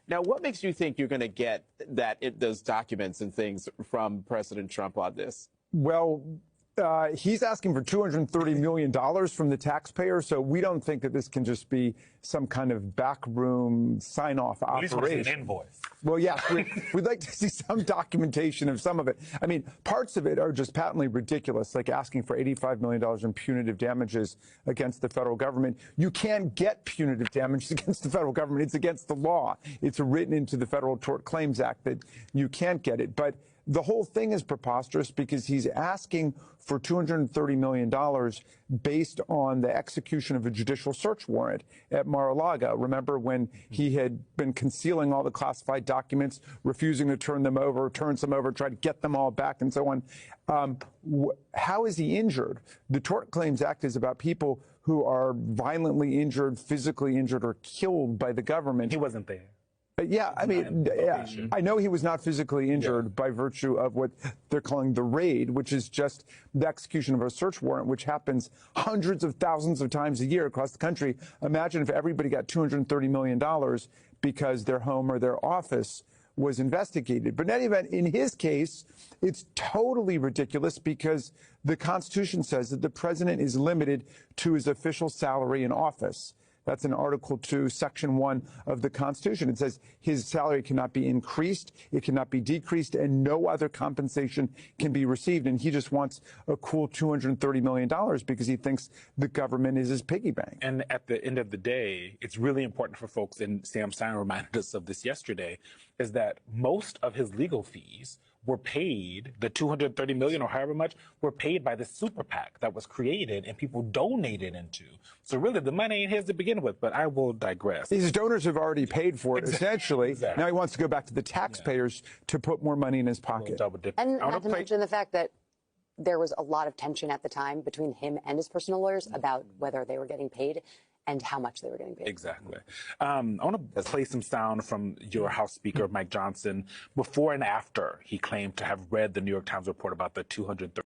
Now, what makes you think you're going to get those documents and things from President Trump on this? Well, he's asking for $230 million from the taxpayer, so we don't think that this can just be some kind of backroom sign-off operation. At least want to see an invoice. Well, yes, we'd like to see some documentation of some of it. I mean, parts of it are just patently ridiculous, like asking for $85 million in punitive damages against the federal government. You can't get punitive damages against the federal government. It's against the law. It's written into the Federal Tort Claims Act that you can't get it. But the whole thing is preposterous because he's asking for $230 million based on the execution of a judicial search warrant at Mar-a-Lago. Remember when he had been concealing all the classified documents, refusing to turn them over, turn some over, try to get them all back and so on. How is he injured? The Tort Claims Act is about people who are violently injured, physically injured, or killed by the government. He wasn't there. Yeah, I mean, I know he was not physically injured by virtue of what they're calling the raid, which is just the execution of a search warrant, which happens hundreds of thousands of times a year across the country. Imagine if everybody got $230 million because their home or their office was investigated. But in any event, in his case, it's totally ridiculous because the Constitution says that the president is limited to his official salary in office. That's in Article 2, Section 1 of the Constitution. It says his salary cannot be increased, it cannot be decreased, and no other compensation can be received. And he just wants a cool $230 million because he thinks the government is his piggy bank. And at the end of the day, it's really important for folks, and Sam Stein reminded us of this yesterday, is that most of his legal fees were paid, the $230 million or however much, were paid by the super PAC that was created and people donated into. So really, the money ain't his to begin with, but I will digress. These donors have already paid for it, essentially. Exactly. Now he wants to go back to the taxpayers to put more money in his pocket. And not to mention the fact that there was a lot of tension at the time between him and his personal lawyers about whether they were getting paid and how much they were getting paid. Exactly. I want to play some sound from your House Speaker, Mike Johnson, before and after he claimed to have read the New York Times report about the $230